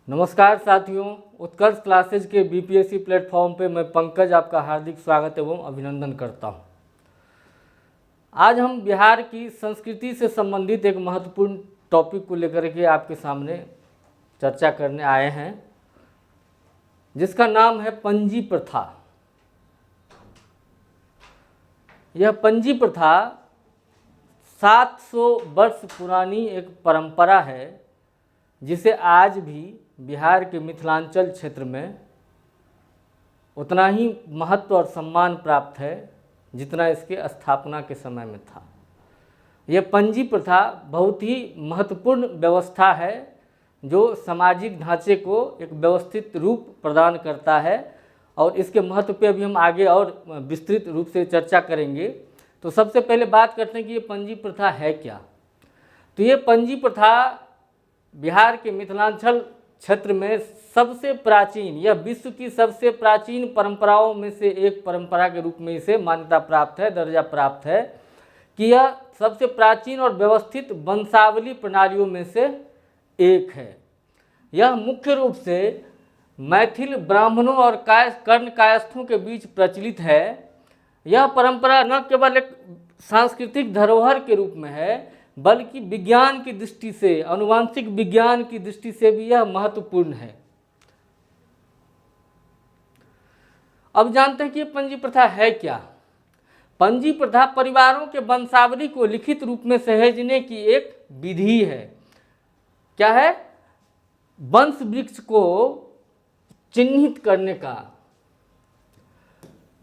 नमस्कार साथियों, उत्कर्ष क्लासेज के बीपीएससी प्लेटफॉर्म पे मैं पंकज आपका हार्दिक स्वागत एवं अभिनंदन करता हूं। आज हम बिहार की संस्कृति से संबंधित एक महत्वपूर्ण टॉपिक को लेकर के आपके सामने चर्चा करने आए हैं, जिसका नाम है पंजी प्रथा। यह पंजी प्रथा 700 वर्ष पुरानी एक परंपरा है, जिसे आज भी बिहार के मिथिलांचल क्षेत्र में उतना ही महत्व और सम्मान प्राप्त है जितना इसके स्थापना के समय में था। यह पंजी प्रथा बहुत ही महत्वपूर्ण व्यवस्था है जो सामाजिक ढांचे को एक व्यवस्थित रूप प्रदान करता है, और इसके महत्व पे अभी हम आगे और विस्तृत रूप से चर्चा करेंगे। तो सबसे पहले बात करते हैं कि ये पंजी प्रथा है क्या। तो ये पंजी प्रथा बिहार के मिथिलांचल क्षेत्र में सबसे प्राचीन, यह विश्व की सबसे प्राचीन परंपराओं में से एक परंपरा के रूप में इसे मान्यता प्राप्त है, दर्जा प्राप्त है कि यह सबसे प्राचीन और व्यवस्थित वंशावली प्रणालियों में से एक है। यह मुख्य रूप से मैथिल ब्राह्मणों और कर्ण कायस्थों के बीच प्रचलित है। यह परंपरा न केवल एक सांस्कृतिक धरोहर के रूप में है, बल्कि विज्ञान की दृष्टि से, आनुवांशिक विज्ञान की दृष्टि से भी यह महत्वपूर्ण है। अब जानते हैं कि ये पंजी प्रथा है क्या। पंजी प्रथा परिवारों के वंशावली को लिखित रूप में सहेजने की एक विधि है। क्या है? वंश वृक्ष को चिन्हित करने का,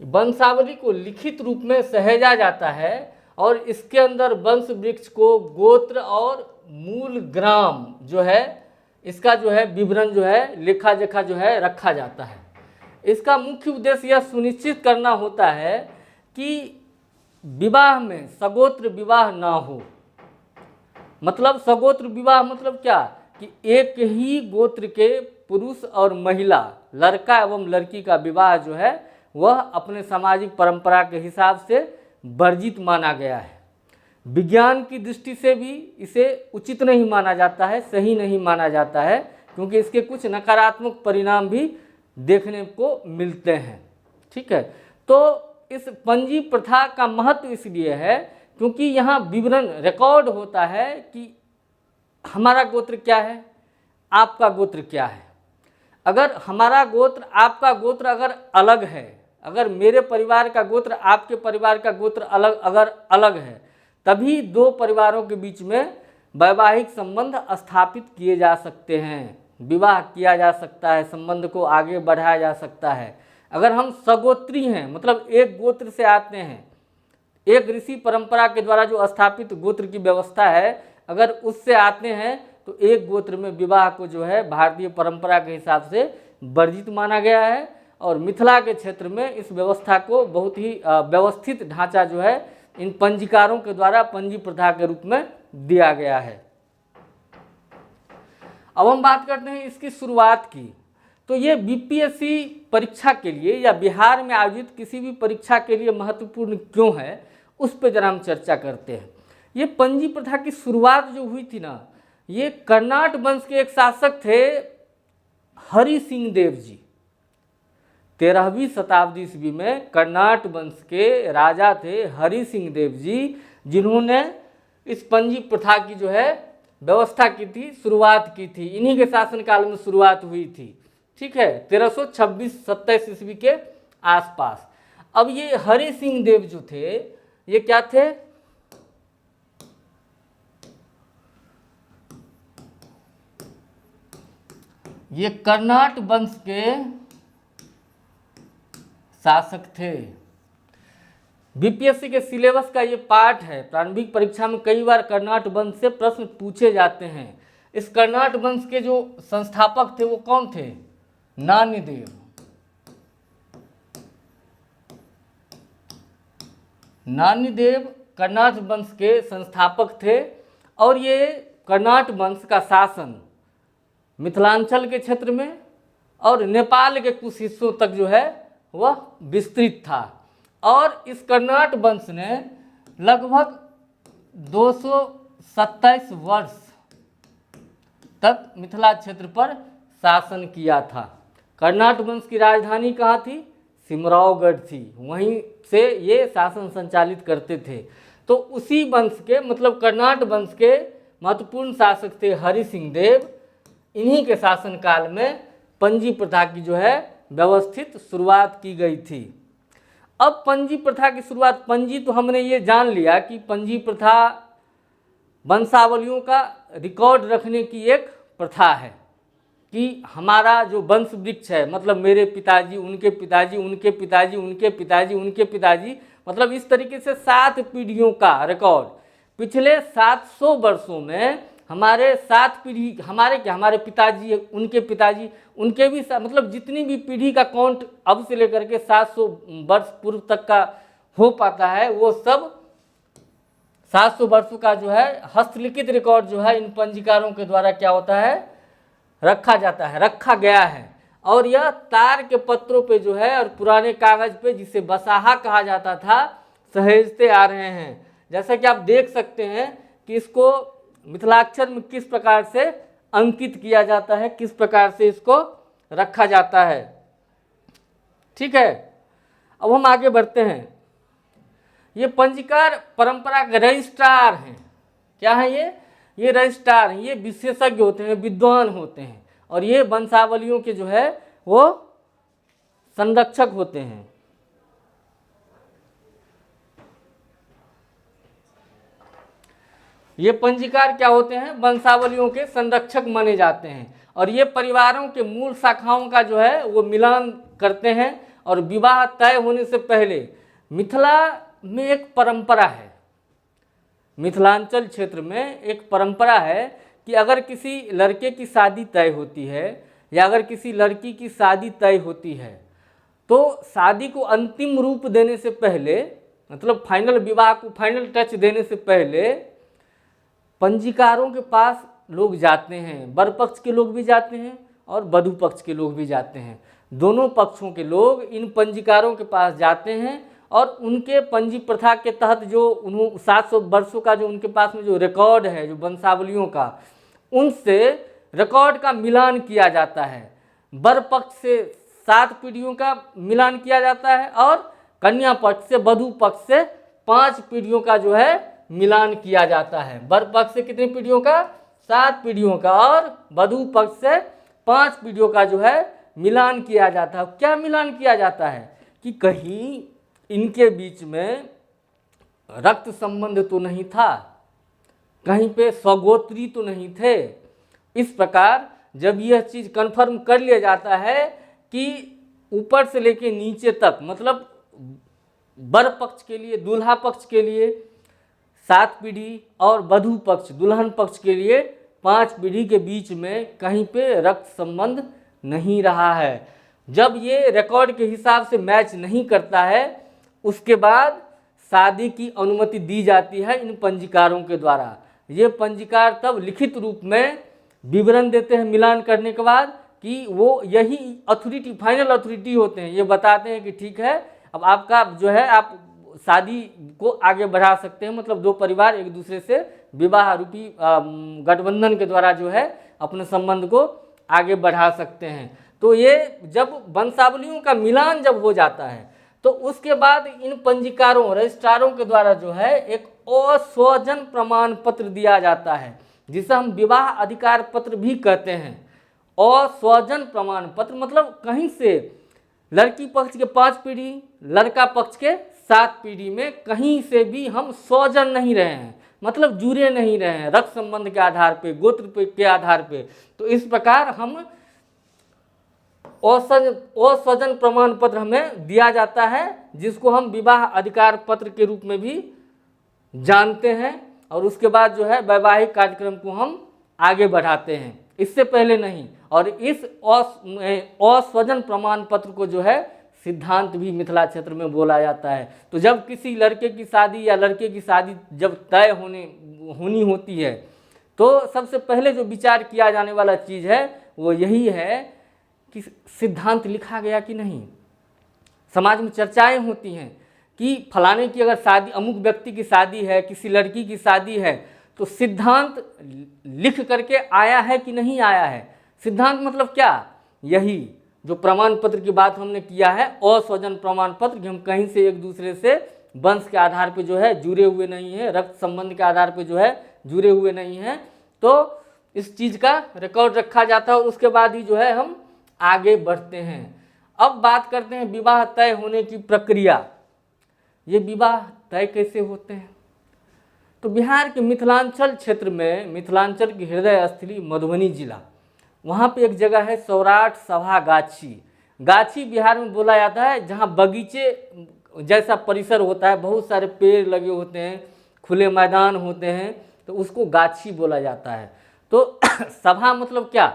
वंशावली को लिखित रूप में सहेजा जाता है, और इसके अंदर वंश वृक्ष को गोत्र और मूल ग्राम जो है, इसका जो है विवरण जो है, लेखा जोखा जो है रखा जाता है। इसका मुख्य उद्देश्य यह सुनिश्चित करना होता है कि विवाह में सगोत्र विवाह ना हो। मतलब सगोत्र विवाह मतलब क्या कि एक ही गोत्र के पुरुष और महिला, लड़का एवं लड़की का विवाह जो है वह अपने सामाजिक परंपरा के हिसाब से वर्जित माना गया है। विज्ञान की दृष्टि से भी इसे उचित नहीं माना जाता है, सही नहीं माना जाता है, क्योंकि इसके कुछ नकारात्मक परिणाम भी देखने को मिलते हैं। ठीक है, तो इस पंजी प्रथा का महत्व इसलिए है क्योंकि यहाँ विवरण रिकॉर्ड होता है कि हमारा गोत्र क्या है, आपका गोत्र क्या है। अगर हमारा गोत्र आपका गोत्र अगर अलग है, अगर मेरे परिवार का गोत्र आपके परिवार का गोत्र अलग है, तभी दो परिवारों के बीच में वैवाहिक संबंध स्थापित किए जा सकते हैं, विवाह किया जा सकता है, संबंध को आगे बढ़ाया जा सकता है। अगर हम सगोत्री हैं, मतलब एक गोत्र से आते हैं, एक ऋषि परंपरा के द्वारा जो स्थापित गोत्र की व्यवस्था है, अगर उससे आते हैं तो एक गोत्र में विवाह को जो है भारतीय परंपरा के हिसाब से वर्जित माना गया है। और मिथिला के क्षेत्र में इस व्यवस्था को बहुत ही व्यवस्थित ढांचा जो है इन पंजीकारों के द्वारा पंजी प्रथा के रूप में दिया गया है। अब हम बात करते हैं इसकी शुरुआत की। तो ये बीपीएससी परीक्षा के लिए या बिहार में आयोजित किसी भी परीक्षा के लिए महत्वपूर्ण क्यों है, उस पर जरा हम चर्चा करते हैं। ये पंजी प्रथा की शुरुआत जो हुई थी ना, ये कर्नाट वंश के एक शासक थे हरि सिंह देव जी। 13वीं शताब्दी ईस्वी में कर्नाट वंश के राजा थे हरि सिंह देव जी, जिन्होंने इस पंजी प्रथा की जो है व्यवस्था की थी, शुरुआत की थी। इन्हीं के शासनकाल में शुरुआत हुई थी। ठीक है, 1326-27 ईस्वी के आसपास। अब ये हरि सिंह देव जो थे, ये क्या थे? ये कर्नाट वंश के शासक थे। बीपीएससी के सिलेबस का ये पार्ट है। प्रारंभिक परीक्षा में कई बार कर्नाट वंश से प्रश्न पूछे जाते हैं। इस कर्नाट वंश के जो संस्थापक थे वो कौन थे? नान्यदेव। नान्यदेव कर्नाट वंश के संस्थापक थे, और ये कर्नाट वंश का शासन मिथिलांचल के क्षेत्र में और नेपाल के कुछ हिस्सों तक जो है वह विस्तृत था। और इस कर्नाट वंश ने लगभग 227 वर्ष तक मिथिला क्षेत्र पर शासन किया था। कर्नाट वंश की राजधानी कहाँ थी? सिमरावगढ़ थी, वहीं से ये शासन संचालित करते थे। तो उसी वंश के मतलब कर्नाट वंश के महत्वपूर्ण शासक थे हरि सिंह देव। इन्हीं के शासनकाल में पंजी प्रथा की जो है व्यवस्थित शुरुआत की गई थी। अब पंजी प्रथा की शुरुआत, पंजी तो हमने ये जान लिया कि पंजी प्रथा वंशावलियों का रिकॉर्ड रखने की एक प्रथा है कि हमारा जो वंश वृक्ष है, मतलब मेरे पिताजी, उनके पिताजी, उनके पिताजी, उनके पिताजी, उनके पिताजी, मतलब इस तरीके से 7 पीढ़ियों का रिकॉर्ड। पिछले 700 वर्षों में हमारे 7 पीढ़ी, हमारे पिताजी, उनके पिताजी, उनके भी मतलब जितनी भी पीढ़ी का काउंट अब से लेकर के 700 वर्ष पूर्व तक का हो पाता है, वो सब 700 वर्षों का जो है हस्तलिखित रिकॉर्ड जो है इन पंजीकारों के द्वारा क्या होता है, रखा जाता है, रखा गया है। और यह तार के पत्रों पे जो है और पुराने कागज पे, जिसे बसाहा कहा जाता था, सहेजते आ रहे हैं। जैसा कि आप देख सकते हैं कि इसको मिथिलाक्षर में किस प्रकार से अंकित किया जाता है, किस प्रकार से इसको रखा जाता है। ठीक है, अब हम आगे बढ़ते हैं। ये पंजीकार परंपरा के रजिस्ट्रार हैं। क्या है ये रजिस्ट्रार हैं, ये विशेषज्ञ होते हैं, विद्वान होते हैं, और ये वंशावलियों के जो है वो संरक्षक होते हैं। ये पंजीकार क्या होते हैं? वंशावलियों के संरक्षक माने जाते हैं, और ये परिवारों के मूल शाखाओं का जो है वो मिलान करते हैं। और विवाह तय होने से पहले मिथिला में एक परंपरा है, मिथिलांचल क्षेत्र में एक परंपरा है कि अगर किसी लड़के की शादी तय होती है या अगर किसी लड़की की शादी तय होती है, तो शादी को अंतिम रूप देने से पहले, मतलब फाइनल विवाह को फाइनल टच देने से पहले पंजीकारों के पास लोग जाते हैं। वर पक्ष के लोग भी जाते हैं और वधू पक्ष के लोग भी जाते हैं। दोनों पक्षों के लोग इन पंजीकारों के पास जाते हैं और उनके पंजी प्रथा के तहत जो 700 वर्षों का जो उनके पास में जो रिकॉर्ड है, जो वंशावलियों का, उनसे रिकॉर्ड का मिलान किया जाता है। वर पक्ष से 7 पीढ़ियों का मिलान किया जाता है और कन्या पक्ष से, वधू पक्ष से 5 पीढ़ियों का जो है मिलान किया जाता है। वर पक्ष से कितनी पीढ़ियों का? 7 पीढ़ियों का, और वधू पक्ष से 5 पीढ़ियों का जो है मिलान किया जाता है। क्या मिलान किया जाता है कि कहीं इनके बीच में रक्त संबंध तो नहीं था, कहीं पे स्वगोत्री तो नहीं थे। इस प्रकार जब यह चीज़ कन्फर्म कर लिया जाता है कि ऊपर से लेके नीचे तक, मतलब वर पक्ष के लिए, दूल्हा पक्ष के लिए 7 पीढ़ी और वधू पक्ष, दुल्हन पक्ष के लिए 5 पीढ़ी के बीच में कहीं पे रक्त संबंध नहीं रहा है, जब ये रिकॉर्ड के हिसाब से मैच नहीं करता है, उसके बाद शादी की अनुमति दी जाती है इन पंजीकारों के द्वारा। ये पंजीकार तब लिखित रूप में विवरण देते हैं मिलान करने के बाद कि वो यही अथॉरिटी, फाइनल अथॉरिटी होते हैं। ये बताते हैं कि ठीक है, अब आपका जो है आप शादी को आगे बढ़ा सकते हैं, मतलब 2 परिवार एक दूसरे से विवाह रूपी गठबंधन के द्वारा जो है अपने संबंध को आगे बढ़ा सकते हैं। तो ये जब वंशावलियों का मिलान जब हो जाता है, तो उसके बाद इन पंजीकारों, रजिस्ट्रारों के द्वारा जो है एक अस्वजन प्रमाण पत्र दिया जाता है, जिसे हम विवाह अधिकार पत्र भी कहते हैं। अस्वजन प्रमाण पत्र मतलब कहीं से लड़की पक्ष के 5 पीढ़ी, लड़का पक्ष के 7 पीढ़ी में कहीं से भी हम स्वजन नहीं रहे हैं, मतलब जुड़े नहीं रहे हैं रक्त संबंध के आधार पे, गोत्र के आधार पे। तो इस प्रकार हम अस्वजन प्रमाण पत्र हमें दिया जाता है, जिसको हम विवाह अधिकार पत्र के रूप में भी जानते हैं। और उसके बाद जो है वैवाहिक कार्यक्रम को हम आगे बढ़ाते हैं, इससे पहले नहीं। और इस अस्वजन प्रमाण पत्र को जो है सिद्धांत भी मिथिला क्षेत्र में बोला जाता है। तो जब किसी लड़के की शादी या लड़के की शादी जब तय होनी होती है, तो सबसे पहले जो विचार किया जाने वाला चीज़ है वो यही है कि सिद्धांत लिखा गया कि नहीं। समाज में चर्चाएं होती हैं कि फलाने की अगर शादी, अमुक व्यक्ति की शादी है, किसी लड़की की शादी है, तो सिद्धांत लिख करके आया है कि नहीं आया है। सिद्धांत मतलब क्या, यही जो प्रमाण पत्र की बात हमने किया है, अस्वजन प्रमाण पत्र, कि हम कहीं से एक दूसरे से वंश के आधार पे जो है जुड़े हुए नहीं हैं, रक्त संबंध के आधार पे जो है जुड़े हुए नहीं हैं, तो इस चीज़ का रिकॉर्ड रखा जाता है और उसके बाद ही जो है हम आगे बढ़ते हैं। अब बात करते हैं विवाह तय होने की प्रक्रिया। ये विवाह तय कैसे होते हैं? तो बिहार के मिथिलांचल क्षेत्र में, मिथिलांचल की हृदय स्थली मधुबनी जिला, वहाँ पे एक जगह है सौराठ सभा गाछी। गाछी बिहार में बोला जाता है जहाँ बगीचे जैसा परिसर होता है, बहुत सारे पेड़ लगे होते हैं, खुले मैदान होते हैं, तो उसको गाछी बोला जाता है। तो सभा मतलब क्या,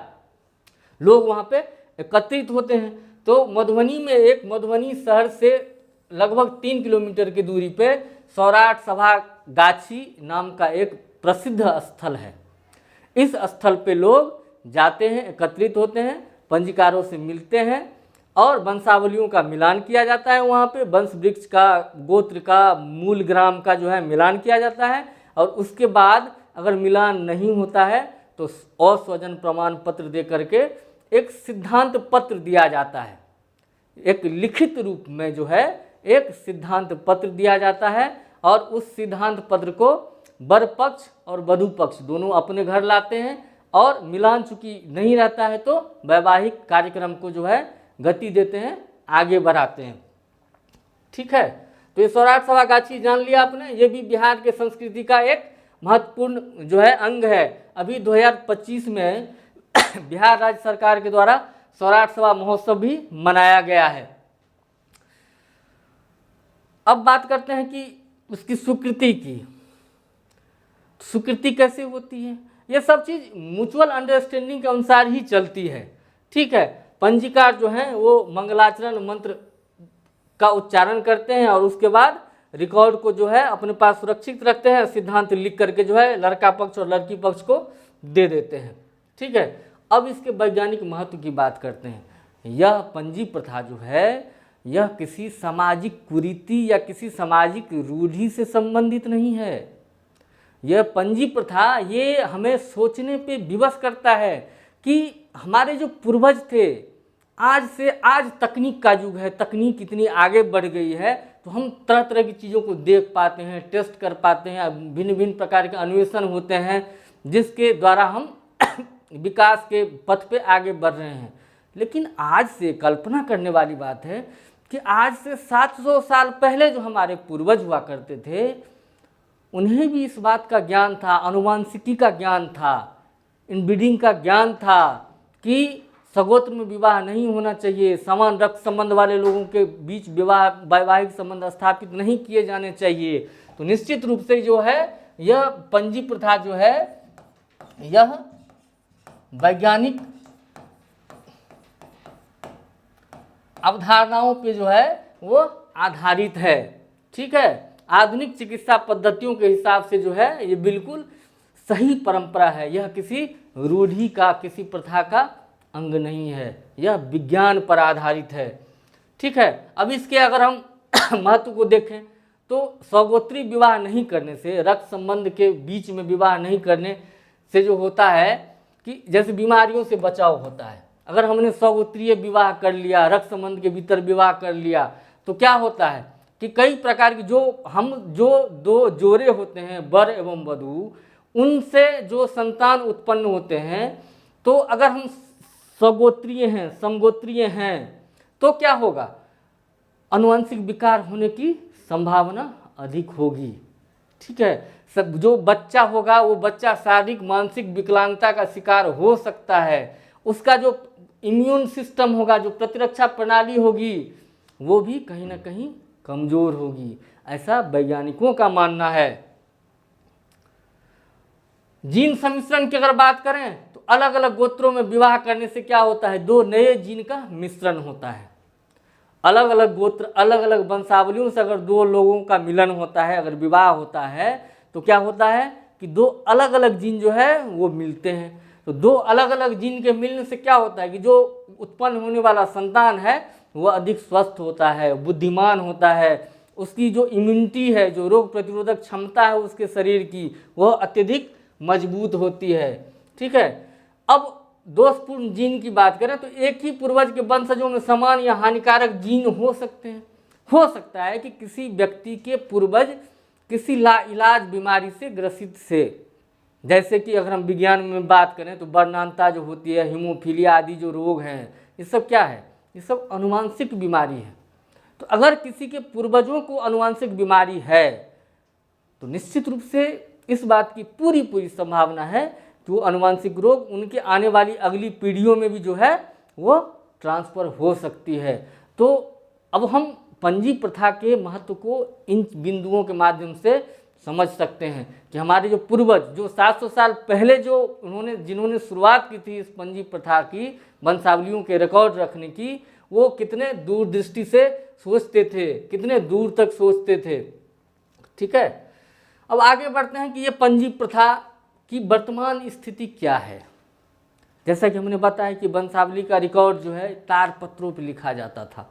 लोग वहाँ पे एकत्रित होते हैं। तो मधुबनी में एक, मधुबनी शहर से लगभग 3 किलोमीटर की दूरी पे सौराठ सभा गाछी नाम का एक प्रसिद्ध स्थल है। इस स्थल पे लोग जाते हैं, एकत्रित होते हैं, पंजीकारों से मिलते हैं और वंशावलियों का मिलान किया जाता है। वहाँ पे वंश वृक्ष का, गोत्र का, मूल ग्राम का जो है मिलान किया जाता है और उसके बाद अगर मिलान नहीं होता है तो अस्वजन प्रमाण पत्र दे करके एक सिद्धांत पत्र दिया जाता है। एक लिखित रूप में जो है एक सिद्धांत पत्र दिया जाता है और उस सिद्धांत पत्र को वर पक्ष और वधू पक्ष दोनों अपने घर लाते हैं और मिलान चूंकि नहीं रहता है तो वैवाहिक कार्यक्रम को जो है गति देते हैं, आगे बढ़ाते हैं। ठीक है, तो ये सौराठ सभा गाछी जान लिया आपने, ये भी बिहार के संस्कृति का एक महत्वपूर्ण जो है अंग है। अभी 2025 में बिहार राज्य सरकार के द्वारा सौराठ सभा महोत्सव भी मनाया गया है। अब बात करते हैं कि उसकी स्वीकृति की। स्वीकृति कैसे होती है? ये सब चीज़ म्यूचुअल अंडरस्टैंडिंग के अनुसार ही चलती है। ठीक है, पंजीकार जो हैं वो मंगलाचरण मंत्र का उच्चारण करते हैं और उसके बाद रिकॉर्ड को जो है अपने पास सुरक्षित रखते हैं, सिद्धांत लिख करके जो है लड़का पक्ष और लड़की पक्ष को दे देते हैं। ठीक है, अब इसके वैज्ञानिक महत्व की बात करते हैं। यह पंजी प्रथा जो है यह किसी सामाजिक कुरीति या किसी सामाजिक रूढ़ि से संबंधित नहीं है। यह पंजी प्रथा ये हमें सोचने पे विवश करता है कि हमारे जो पूर्वज थे, आज तकनीक का युग है, तकनीक इतनी आगे बढ़ गई है तो हम तरह तरह की चीज़ों को देख पाते हैं, टेस्ट कर पाते हैं, भिन्न भिन्न प्रकार के अन्वेषण होते हैं जिसके द्वारा हम विकास के पथ पे आगे बढ़ रहे हैं। लेकिन आज से कल्पना करने वाली बात है कि आज से 700 साल पहले जो हमारे पूर्वज हुआ करते थे उन्हें भी इस बात का ज्ञान था, आनुवांशिकी का ज्ञान था, इनब्रीडिंग का ज्ञान था कि सगोत्र में विवाह नहीं होना चाहिए, समान रक्त संबंध वाले लोगों के बीच विवाह वैवाहिक संबंध स्थापित नहीं किए जाने चाहिए। तो निश्चित रूप से जो है यह पंजी प्रथा जो है यह वैज्ञानिक अवधारणाओं पे जो है वो आधारित है। ठीक है, आधुनिक चिकित्सा पद्धतियों के हिसाब से जो है ये बिल्कुल सही परंपरा है। यह किसी रूढ़ि का, किसी प्रथा का अंग नहीं है, यह विज्ञान पर आधारित है। ठीक है, अब इसके अगर हम महत्व को देखें तो सौगोत्री विवाह नहीं करने से, रक्त संबंध के बीच में विवाह नहीं करने से जो होता है कि जैसे बीमारियों से बचाव होता है। अगर हमने सौगोत्रीय विवाह कर लिया, रक्त संबंध के भीतर विवाह कर लिया तो क्या होता है कि कई प्रकार की जो दो जोड़े होते हैं वर एवं वधू, उनसे जो संतान उत्पन्न होते हैं, तो अगर हम सगोत्रीय हैं, समगोत्रीय हैं तो क्या होगा, आनुवंशिक विकार होने की संभावना अधिक होगी। ठीक है, सब जो बच्चा होगा वो बच्चा शारीरिक मानसिक विकलांगता का शिकार हो सकता है। उसका जो इम्यून सिस्टम होगा, जो प्रतिरक्षा प्रणाली होगी, वो भी कहीं ना कहीं कमजोर होगी, ऐसा वैज्ञानिकों का मानना है। जीन सम्मिश्रण की अगर बात करें तो अलग अलग गोत्रों में विवाह करने से क्या होता है, दो नए जीन का मिश्रण होता है। अलग अलग गोत्र, अलग अलग वंशावलियों से अगर दो लोगों का मिलन होता है, अगर विवाह होता है तो क्या होता है कि दो अलग अलग जीन जो है वो मिलते हैं। तो दो अलग अलग जीन के मिलने से क्या होता है कि जो उत्पन्न होने वाला संतान है वह अधिक स्वस्थ होता है, बुद्धिमान होता है, उसकी जो इम्यूनिटी है, जो रोग प्रतिरोधक क्षमता है उसके शरीर की, वह अत्यधिक मजबूत होती है। ठीक है, अब दोषपूर्ण जीन की बात करें तो एक ही पूर्वज के वंशजों में समान या हानिकारक जीन हो सकते हैं। हो सकता है कि किसी व्यक्ति के पूर्वज किसी लाइलाज बीमारी से ग्रसित से, जैसे कि अगर हम विज्ञान में बात करें तो वर्णांता जो होती है, हीमोफीलिया आदि जो रोग हैं, ये सब क्या है? ये सब अनुवांशिक बीमारी है। तो अगर किसी के पूर्वजों को अनुवांशिक बीमारी है तो निश्चित रूप से इस बात की पूरी संभावना है कि वो अनुवांशिक रोग उनके आने वाली अगली पीढ़ियों में भी जो है वो ट्रांसफ़र हो सकती है। तो अब हम पंजी प्रथा के महत्व को इन बिंदुओं के माध्यम से समझ सकते हैं कि हमारे जो पूर्वज जो 700 साल पहले जिन्होंने शुरुआत की थी इस पंजी प्रथा की वंशावलियों के रिकॉर्ड रखने की, वो कितने दूरदृष्टि से सोचते थे, कितने दूर तक सोचते थे। ठीक है, अब आगे बढ़ते हैं कि ये पंजी प्रथा की वर्तमान स्थिति क्या है। जैसा कि हमने बताया कि वंशावली का रिकॉर्ड जो है तार पत्रों पर लिखा जाता था।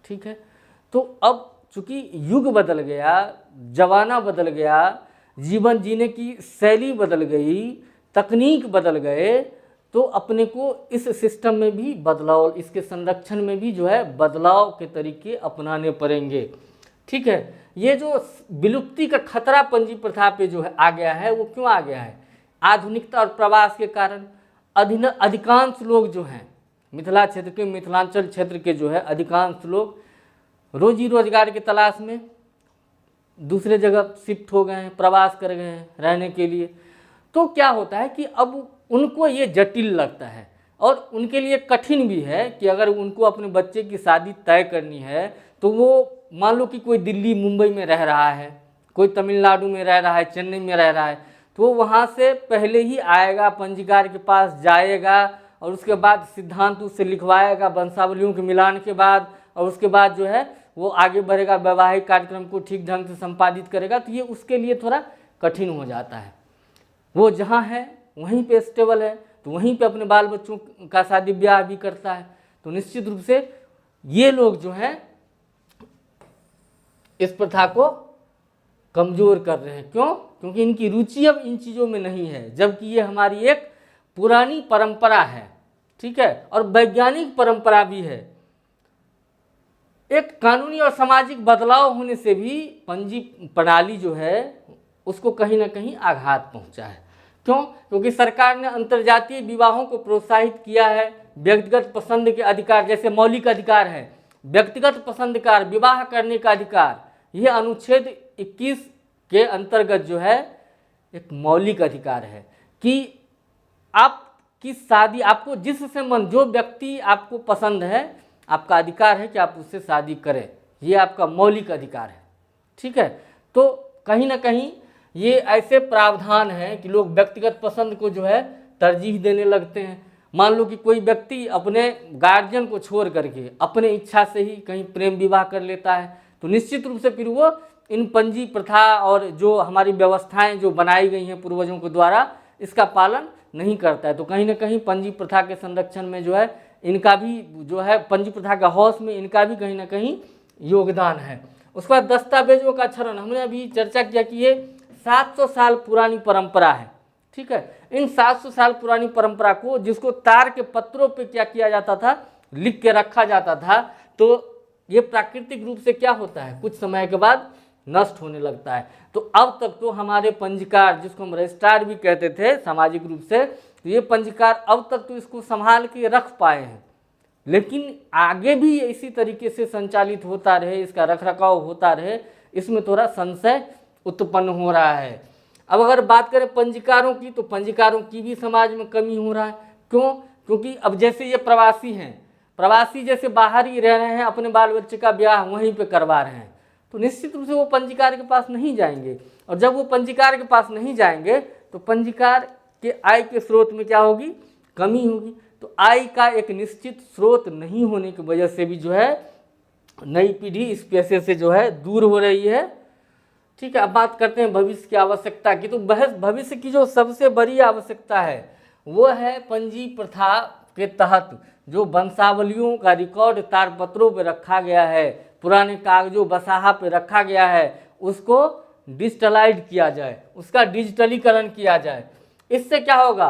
ठीक है, तो अब चूंकि युग बदल गया, जमाना बदल गया, जीवन जीने की शैली बदल गई, तकनीक बदल गए, तो अपने को इस सिस्टम में भी बदलाव, इसके संरक्षण में भी जो है बदलाव के तरीके अपनाने पड़ेंगे। ठीक है, ये जो विलुप्ति का खतरा पंजी प्रथा पे जो है आ गया है, वो क्यों आ गया है? आधुनिकता और प्रवास के कारण अधिकांश लोग जो हैं मिथिला क्षेत्र के, मिथिलांचल क्षेत्र के जो है अधिकांश लोग रोजी रोजगार की तलाश में दूसरे जगह शिफ्ट हो गए हैं, प्रवास कर गए हैं रहने के लिए। तो क्या होता है कि अब उनको ये जटिल लगता है और उनके लिए कठिन भी है कि अगर उनको अपने बच्चे की शादी तय करनी है तो वो मान लो कि कोई दिल्ली मुंबई में रह रहा है, कोई तमिलनाडु में रह रहा है, चेन्नई में रह रहा है, तो वो वहाँ से पहले ही आएगा, पंजीकार के पास जाएगा और उसके बाद सिद्धांत उससे लिखवाएगा वंशावलियों के मिलान के बाद, और उसके बाद जो है वो आगे बढ़ेगा, वैवाहिक कार्यक्रम को ठीक ढंग से संपादित करेगा। तो ये उसके लिए थोड़ा कठिन हो जाता है। वो जहाँ है वहीं पे स्टेबल है तो वहीं पे अपने बाल बच्चों का शादी ब्याह भी करता है। तो निश्चित रूप से ये लोग जो हैं इस प्रथा को कमज़ोर कर रहे हैं। क्यों? क्योंकि इनकी रुचि अब इन चीज़ों में नहीं है, जबकि ये हमारी एक पुरानी परंपरा है। ठीक है, और वैज्ञानिक परंपरा भी है। एक कानूनी और सामाजिक बदलाव होने से भी पंजी प्रणाली जो है उसको कहीं ना कहीं आघात पहुंचा है। क्यों? क्योंकि सरकार ने अंतर्जातीय विवाहों को प्रोत्साहित किया है। व्यक्तिगत पसंद के अधिकार, जैसे मौलिक अधिकार है व्यक्तिगत पसंद का विवाह करने का अधिकार, यह अनुच्छेद 21 के अंतर्गत जो है एक मौलिक अधिकार है कि आपकी शादी, आपको जिससे मन, जो व्यक्ति आपको पसंद है, आपका अधिकार है कि आप उससे शादी करें। ये आपका मौलिक अधिकार है। ठीक है, तो कहीं ना कहीं ये ऐसे प्रावधान हैं कि लोग व्यक्तिगत पसंद को जो है तरजीह देने लगते हैं। मान लो कि कोई व्यक्ति अपने गार्जियन को छोड़ करके अपने इच्छा से ही कहीं प्रेम विवाह कर लेता है, तो निश्चित रूप से फिर वो इन पंजी प्रथा और जो हमारी व्यवस्थाएं जो बनाई गई हैं पूर्वजों के द्वारा, इसका पालन नहीं करता है। तो कहीं ना कहीं पंजी प्रथा के संरक्षण में जो है इनका भी जो है, पंजी प्रथा का हौस में इनका भी कहीं ना कहीं योगदान है। उसके बाद दस्तावेजों का क्षरण, हमने अभी चर्चा किया कि ये 700 साल पुरानी परंपरा है। ठीक है, इन 700 साल पुरानी परंपरा को, जिसको तार के पत्रों पे क्या किया जाता था, लिख के रखा जाता था, तो ये प्राकृतिक रूप से क्या होता है, कुछ समय के बाद नष्ट होने लगता है। तो अब तक तो हमारे पंजीकार, जिसको हम रजिस्ट्रार भी कहते थे सामाजिक रूप से, तो ये पंजीकार अब तक तो इसको संभाल के रख पाए हैं, लेकिन आगे भी इसी तरीके से संचालित होता रहे, इसका रखरखाव होता रहे, इसमें थोड़ा संशय उत्पन्न हो रहा है। अब अगर बात करें पंजीकारों की, तो पंजीकारों की भी समाज में कमी हो रहा है। क्यों? क्योंकि अब जैसे ये प्रवासी हैं, प्रवासी जैसे बाहर ही रह रहे हैं, अपने बाल बच्चे का ब्याह वहीं पे करवा रहे हैं, तो निश्चित रूप से वो पंजीकार के पास नहीं जाएंगे। और जब वो पंजीकार के पास नहीं जाएंगे तो पंजीकार के आय के स्रोत में क्या होगी, कमी होगी। तो आय का एक निश्चित स्रोत नहीं होने की वजह से भी जो है नई पीढ़ी इस पेशे से जो है दूर हो रही है। ठीक है, अब बात करते हैं भविष्य की आवश्यकता की। तो भविष्य की जो सबसे बड़ी आवश्यकता है वो है पंजी प्रथा के तहत जो वंशावलियों का रिकॉर्ड तारपत्रों पे रखा गया है, पुराने कागजों बसाहा पे रखा गया है, उसको डिजिटलाइज किया जाए, उसका डिजिटलीकरण किया जाए। इससे क्या होगा,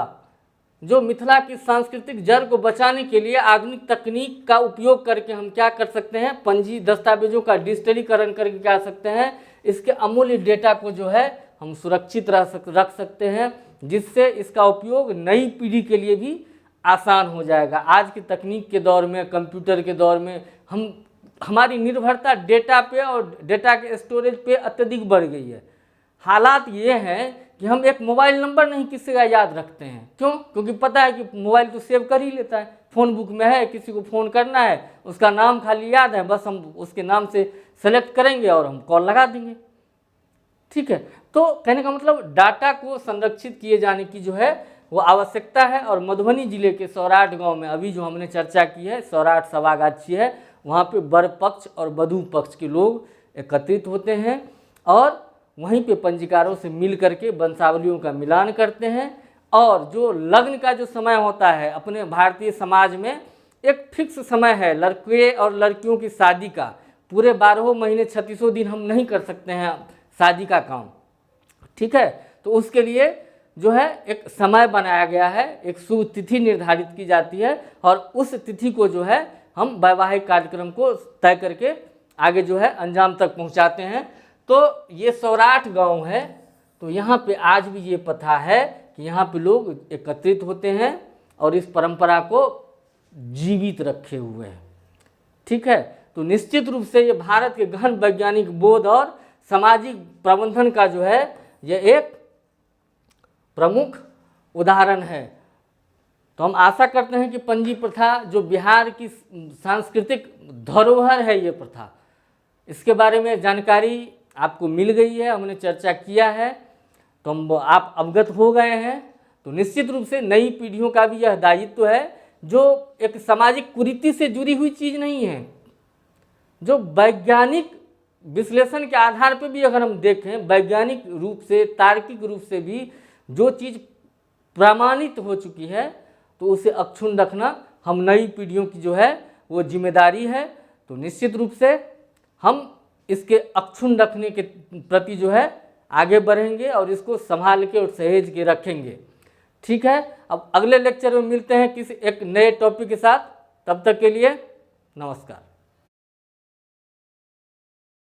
जो मिथिला की सांस्कृतिक जड़ को बचाने के लिए आधुनिक तकनीक का उपयोग करके हम क्या कर सकते हैं, पंजी दस्तावेजों का डिजिटलीकरण करके क्या कर सकते हैं, इसके अमूल्य डेटा को जो है हम सुरक्षित रख सकते हैं, जिससे इसका उपयोग नई पीढ़ी के लिए भी आसान हो जाएगा। आज की तकनीक के दौर में, कंप्यूटर के दौर में हमारी निर्भरता डेटा पे और डेटा के स्टोरेज पे अत्यधिक बढ़ गई है। हालात ये हैं कि हम एक मोबाइल नंबर नहीं किसी का याद रखते हैं। क्यों? क्योंकि पता है कि मोबाइल तो सेव कर ही लेता है, फ़ोन बुक में है, किसी को फ़ोन करना है उसका नाम खाली याद है, बस हम उसके नाम से सेलेक्ट करेंगे और हम कॉल लगा देंगे। ठीक है, तो कहने का मतलब डाटा को संरक्षित किए जाने की जो है वो आवश्यकता है। और मधुबनी जिले के सौराठ गांव में अभी जो हमने चर्चा की है, सौराठ सभागाछी है, वहाँ पे वर पक्ष और वधू पक्ष के लोग एकत्रित होते हैं और वहीं पे पंजीकारों से मिल करके वंशावलियों का मिलान करते हैं। और जो लग्न का जो समय होता है अपने भारतीय समाज में एक फिक्स समय है लड़के और लड़कियों की शादी का। पूरे 12 महीने 36 दिन हम नहीं कर सकते हैं शादी का काम। ठीक है, तो उसके लिए जो है एक समय बनाया गया है, एक शुभ तिथि निर्धारित की जाती है और उस तिथि को जो है हम वैवाहिक कार्यक्रम को तय करके आगे जो है अंजाम तक पहुंचाते हैं। तो ये सौराठ गांव है, तो यहाँ पे आज भी ये प्रथा है कि यहाँ पे लोग एकत्रित होते हैं और इस परंपरा को जीवित रखे हुए हैं। ठीक है, तो निश्चित रूप से ये भारत के गहन वैज्ञानिक बोध और सामाजिक प्रबंधन का जो है ये एक प्रमुख उदाहरण है। तो हम आशा करते हैं कि पंजी प्रथा जो बिहार की सांस्कृतिक धरोहर है, ये प्रथा, इसके बारे में जानकारी आपको मिल गई है, हमने चर्चा किया है, तो आप अवगत हो गए हैं। तो निश्चित रूप से नई पीढ़ियों का भी यह दायित्व है, जो एक सामाजिक कुरीति से जुड़ी हुई चीज़ नहीं है, जो वैज्ञानिक विश्लेषण के आधार पर भी अगर हम देखें, वैज्ञानिक रूप से, तार्किक रूप से भी जो चीज़ प्रमाणित हो चुकी है, तो उसे अक्षुण्ण रखना हम नई पीढ़ियों की जो है वो जिम्मेदारी है। तो निश्चित रूप से हम इसके अक्षुण्ण रखने के प्रति जो है आगे बढ़ेंगे और इसको संभाल के और सहेज के रखेंगे। ठीक है, अब अगले लेक्चर में मिलते हैं किसी एक नए टॉपिक के साथ। तब तक के लिए नमस्कार।